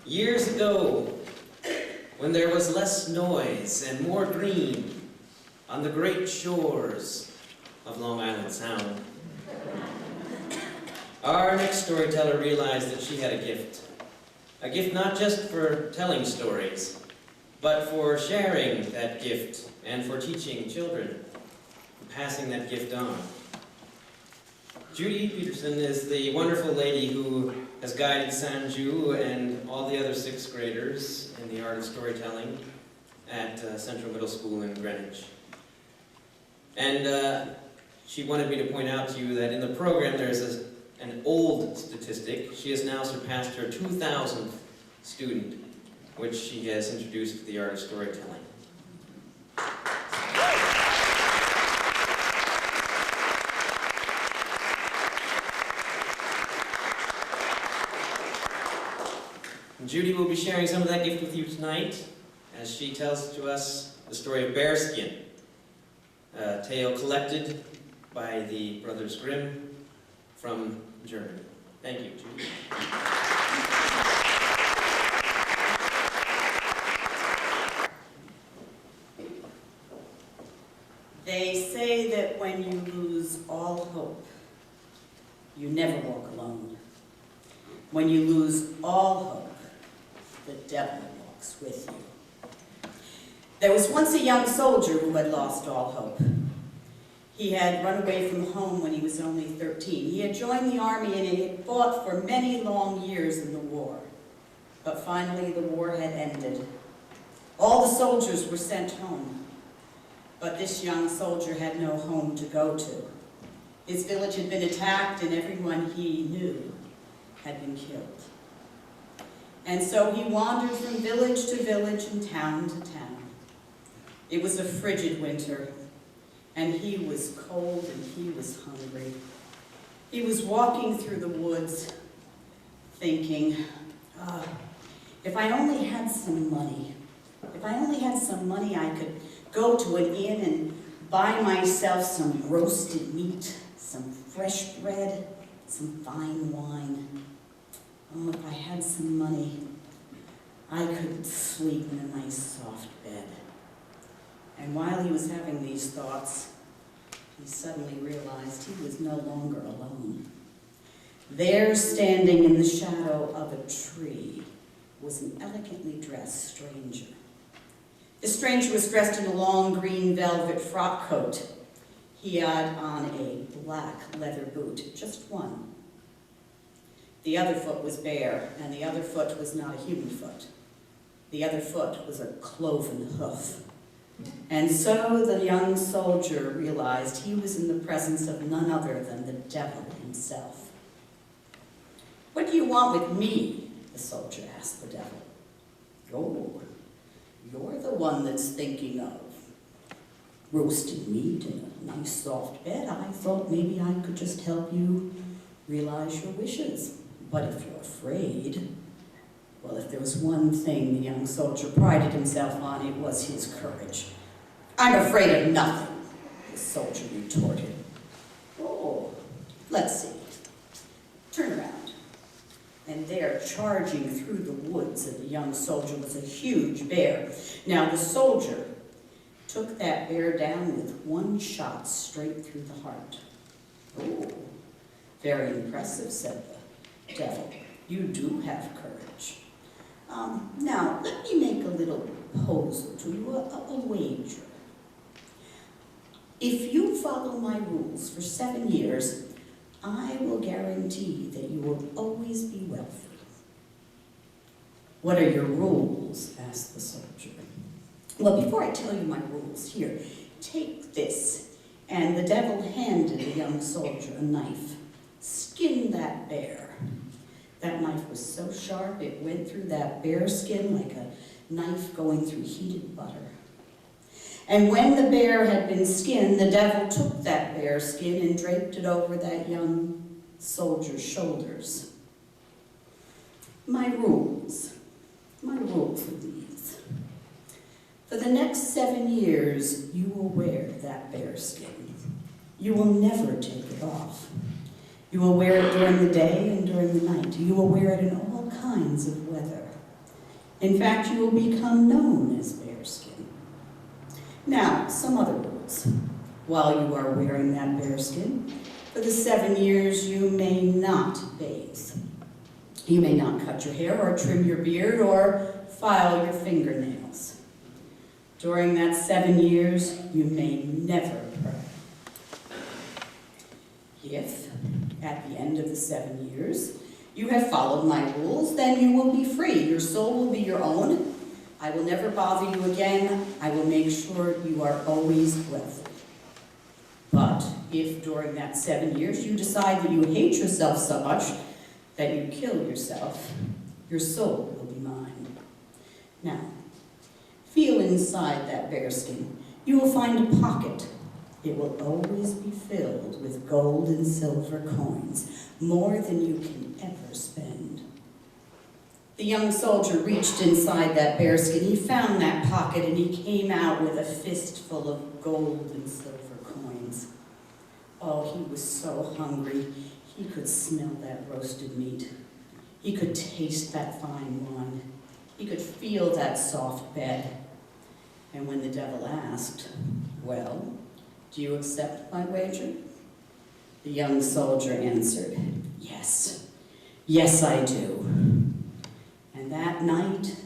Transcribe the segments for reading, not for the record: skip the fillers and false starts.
Years ago, when there was less noise and more green on the great shores of Long Island Sound, our next storyteller realized that she had a gift. A gift not just for telling stories, but for sharing that gift and for teaching children and passing that gift on. Judy Petersen is the wonderful lady who has guided Sanju and all the other sixth graders in the art of storytelling at Central Middle School in Greenwich. And she wanted me to point out to you that in the program there's an old statistic. She has now surpassed her 2,000th student, which she has introduced to the art of storytelling. Judy will be sharing some of that gift with you tonight as she tells to us the story of Bearskin, a tale collected by the Brothers Grimm from Germany. Thank you, Judy. They say that when you lose all hope, you never walk alone. When you lose all hope, the devil walks with you. There was once a young soldier who had lost all hope. He had run away from home when he was only 13. He had joined the army and he had fought for many long years in the war. But finally the war had ended. All the soldiers were sent home. But this young soldier had no home to go to. His village had been attacked and everyone he knew had been killed. And so he wandered from village to village and town to town. It was a frigid winter, and he was cold and he was hungry. He was walking through the woods thinking, if I only had some money, if I only had some money, I could go to an inn and buy myself some roasted meat, some fresh bread, some fine wine. Oh, if I had some money, I could sleep in a nice soft bed. And while he was having these thoughts, he suddenly realized he was no longer alone. There, standing in the shadow of a tree, was an elegantly dressed stranger. The stranger was dressed in a long green velvet frock coat. He had on a black leather boot, just one. The other foot was bare, and the other foot was not a human foot. The other foot was a cloven hoof. And so the young soldier realized he was in the presence of none other than the devil himself. "What do you want with me?" the soldier asked the devil. "Oh, you're the one that's thinking of roasted meat and a nice soft bed. I thought maybe I could just help you realize your wishes. But if you're afraid," well, if there was one thing the young soldier prided himself on, it was his courage. "I'm afraid of nothing," the soldier retorted. "Oh, let's see. Turn around." And there, charging through the woods of the young soldier, was a huge bear. Now the soldier took that bear down with one shot straight through the heart. "Oh, very impressive," said the devil. "You do have courage. Now, let me make a little proposal to you, a wager. If you follow my rules for 7 years, I will guarantee that you will always be wealthy." "What are your rules?" asked the soldier. "Well, before I tell you my rules, here, take this." And the devil handed the young soldier a knife. "Skin that bear." That knife was so sharp it went through that bear skin like a knife going through heated butter. And when the bear had been skinned, the devil took that bear skin and draped it over that young soldier's shoulders. My rules are these. For the next 7 years, you will wear that bear skin. You will never take it off. You will wear it during the day and during the night. You will wear it in all kinds of weather. In fact, you will become known as Bearskin. Now, some other rules. While you are wearing that bearskin, for the 7 years you may not bathe. You may not cut your hair or trim your beard or file your fingernails. During that 7 years, you may never pray. If, at the end of the 7 years, you have followed my rules, then you will be free. Your soul will be your own. I will never bother you again. I will make sure you are always wealthy. But if during that 7 years you decide that you hate yourself so much that you kill yourself, your soul will be mine. Now, feel inside that bearskin. You will find a pocket. It will always be filled with gold and silver coins, more than you can ever spend. The young soldier reached inside that bearskin. He found that pocket and he came out with a fistful of gold and silver coins. Oh, he was so hungry. He could smell that roasted meat. He could taste that fine wine. He could feel that soft bed. And when the devil asked, "Well, do you accept my wager?" the young soldier answered, "Yes, yes I do." And that night,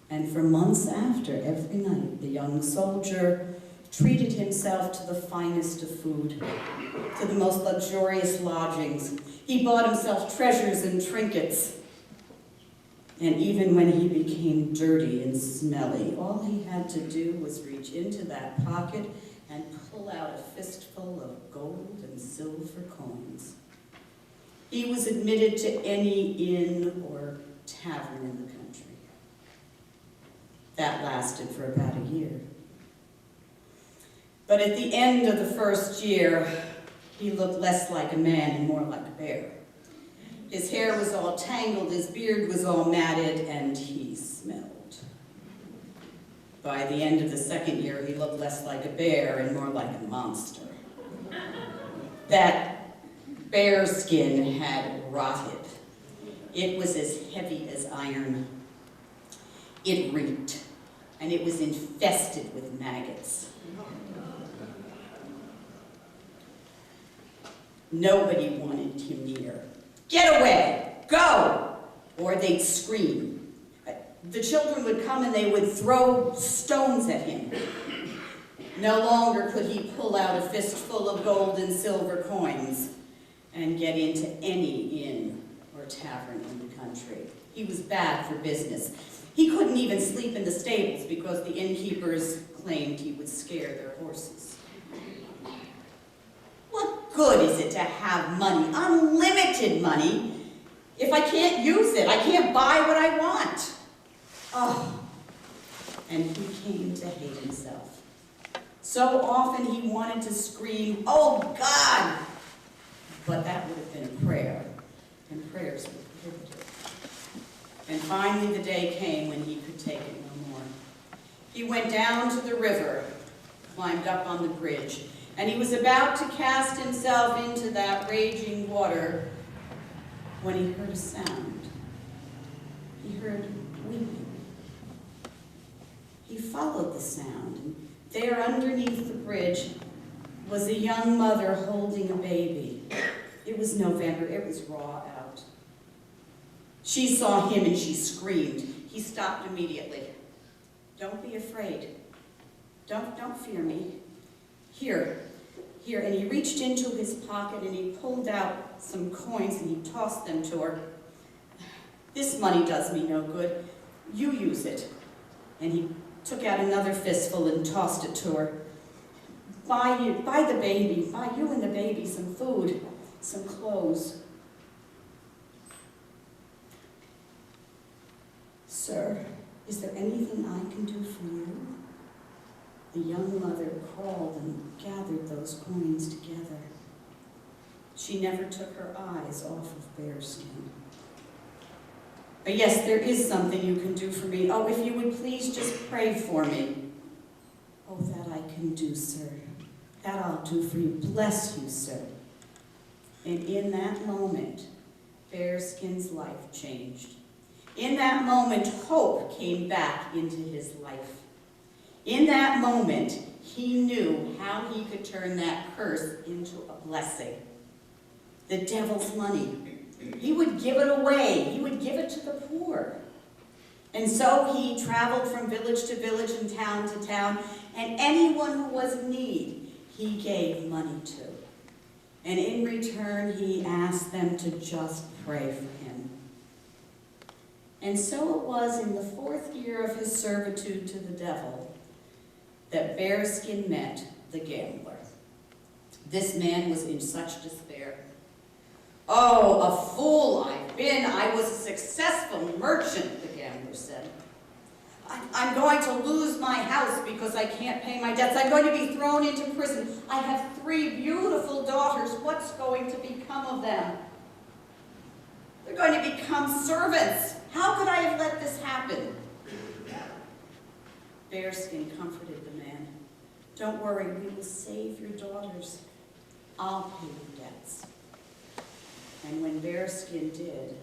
and for months after, every night, the young soldier treated himself to the finest of food, to the most luxurious lodgings. He bought himself treasures and trinkets. And even when he became dirty and smelly, all he had to do was reach into that pocket and pull out a fistful of gold and silver coins. He was admitted to any inn or tavern in the country. That lasted for about a year. But at the end of the first year, he looked less like a man and more like a bear. His hair was all tangled, his beard was all matted, and he smelled. By the end of the second year, he looked less like a bear and more like a monster. That bear skin had rotted. It was as heavy as iron. It reeked, and it was infested with maggots. Nobody wanted him near. "Get away! Go!" Or they'd scream. The children would come and they would throw stones at him. No longer could he pull out a fistful of gold and silver coins and get into any inn or tavern in the country. He was bad for business. He couldn't even sleep in the stables because the innkeepers claimed he would scare their horses. What good is it to have money, unlimited money, if I can't use it? I can't buy what I want. Oh, and he came to hate himself. So often he wanted to scream, "Oh God!" But that would have been a prayer, and prayers were prohibited. And finally the day came when he could take it no more. He went down to the river, climbed up on the bridge, and he was about to cast himself into that raging water when he heard a sound. He heard weeping. He followed the sound, and there underneath the bridge was a young mother holding a baby. It was November, it was raw out. She saw him and she screamed. He stopped immediately. "Don't be afraid. Don't fear me. Here, and he reached into his pocket and he pulled out some coins and he tossed them to her. "This money does me no good. You use it." And he took out another fistful and tossed it to her. Buy you and the baby some food, some clothes." "Sir, is there anything I can do for you?" The young mother crawled and gathered those coins together. She never took her eyes off of Bearskin. "Yes, there is something you can do for me. Oh, if you would please just pray for me." "Oh, that I can do, sir. That I'll do for you. Bless you, sir." And in that moment, Bearskin's life changed. In that moment, hope came back into his life. In that moment, he knew how he could turn that curse into a blessing. The devil's money. He would give it away. He would give it to the poor. And so he traveled from village to village and town to town, and anyone who was in need, he gave money to. And in return, he asked them to just pray for him. And so it was in the 4th year of his servitude to the devil that Bearskin met the gambler. This man was in such despair. "Oh, a fool I've been. I was a successful merchant," the gambler said. I'm going to lose my house because I can't pay my debts. I'm going to be thrown into prison. I have 3 beautiful daughters. What's going to become of them? They're going to become servants. How could I have let this happen? Bearskin comforted the man. "Don't worry, we will save your daughters. I'll pay your debts." And when Bearskin did,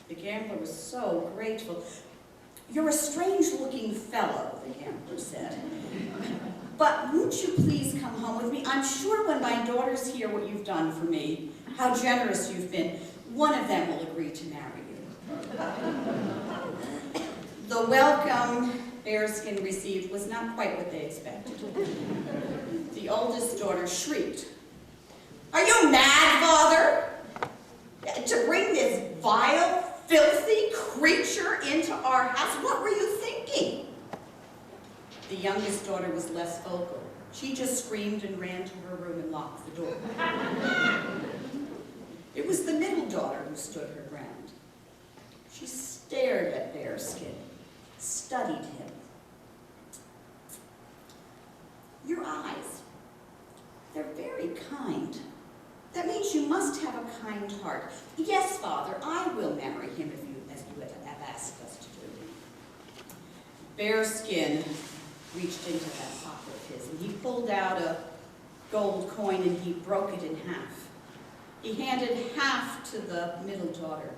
the gambler was so grateful. "You're a strange-looking fellow," the gambler said. "But won't you please come home with me? I'm sure when my daughters hear what you've done for me, how generous you've been, one of them will agree to marry you." The welcome Bearskin received was not quite what they expected. The oldest daughter shrieked, "Are you mad, Father? To bring this vile, filthy creature into our house? What were you thinking?" The youngest daughter was less vocal. She just screamed and ran to her room and locked the door. It was the middle daughter who stood her ground. She stared at Bearskin, studied him. "Your eyes, they're very kind. That means you must have a kind heart. Yes, Father, I will marry him as you have asked us to do." Bearskin reached into that pocket of his, and he pulled out a gold coin, and he broke it in half. He handed half to the middle daughter.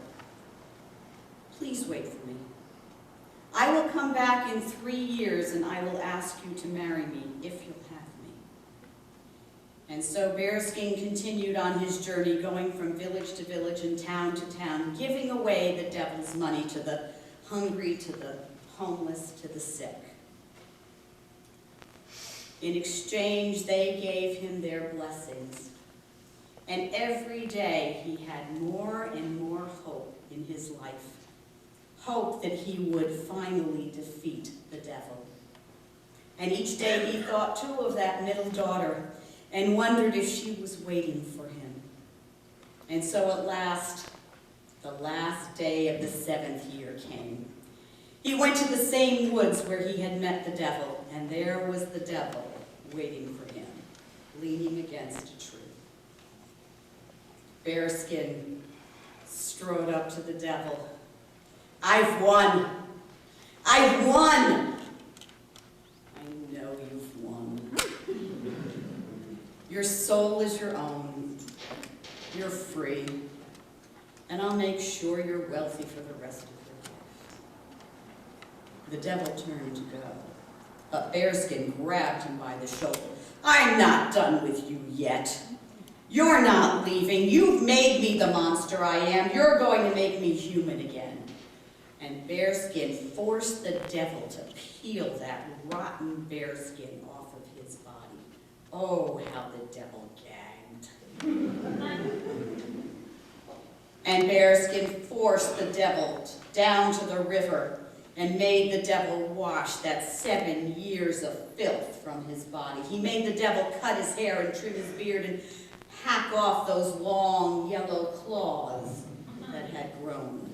"Please wait for me. I will come back in 3 years, and I will ask you to marry me if you'll have me." And so Bearskin continued on his journey, going from village to village and town to town, giving away the devil's money to the hungry, to the homeless, to the sick. In exchange, they gave him their blessings. And every day he had more and more hope in his life. Hope that he would finally defeat the devil. And each day he thought too of that middle daughter and wondered if she was waiting for him. And so at last, the last day of the 7th year came. He went to the same woods where he had met the devil, and there was the devil waiting for him, leaning against a tree. Bearskin strode up to the devil. "I've won! I've won!" "I know you've won. Your soul is your own. You're free. And I'll make sure you're wealthy for the rest of your life." The devil turned to go, but Bearskin grabbed him by the shoulder. "I'm not done with you yet. You're not leaving. You've made me the monster I am. You're going to make me human again." And Bearskin forced the devil to peel that rotten bearskin off of his body. Oh, how the devil gagged. And Bearskin forced the devil down to the river and made the devil wash that 7 years of filth from his body. He made the devil cut his hair and trim his beard and hack off those long yellow claws that had grown.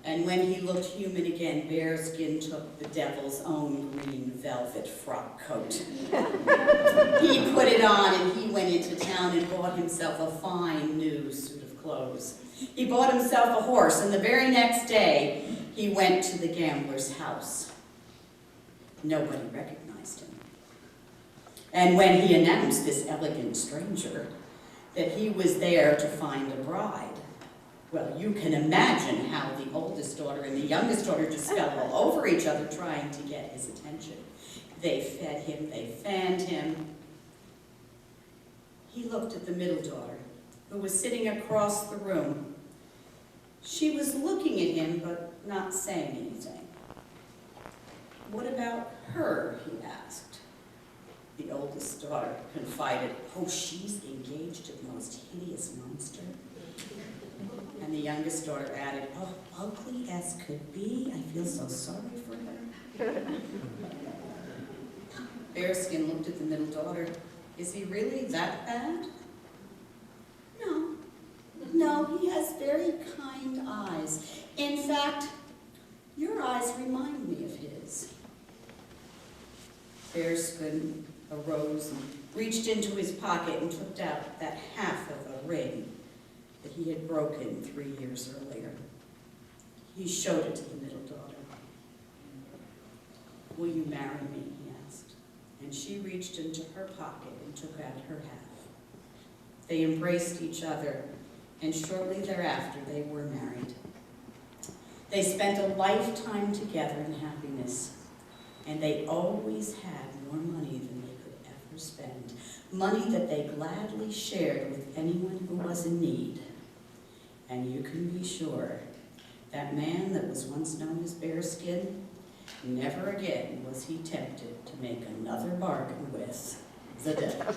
And when he looked human again, Bearskin took the devil's own green velvet frock coat. He put it on and he went into town and bought himself a fine new suit of clothes. He bought himself a horse, and the very next day he went to the gambler's house. Nobody recognized him. And when he announced, this elegant stranger, that he was there to find a bride, Well, you can imagine how the oldest daughter and the youngest daughter just fell all over each other trying to get his attention. They fed him, they fanned him. He looked at the middle daughter, who was sitting across the room. She was looking at him, but not saying anything. "What about her?" he asked. The oldest daughter confided, "Oh, she's engaged to the most hideous monster." And the youngest daughter added, "Oh, ugly as could be. I feel so sorry for her." Bearskin looked at the middle daughter. "Is he really that bad?" No, he has very kind eyes. In fact, your eyes remind me of his." Bearskin arose and reached into his pocket and took out that half of a ring that he had broken 3 years earlier. He showed it to the middle daughter. "Will you marry me?" he asked. And she reached into her pocket and took out her half. They embraced each other, and shortly thereafter they were married. They spent a lifetime together in happiness, and they always had more money than they could ever spend, money that they gladly shared with anyone who was in need. And you can be sure that man that was once known as Bearskin, never again was he tempted to make another bargain with the devil.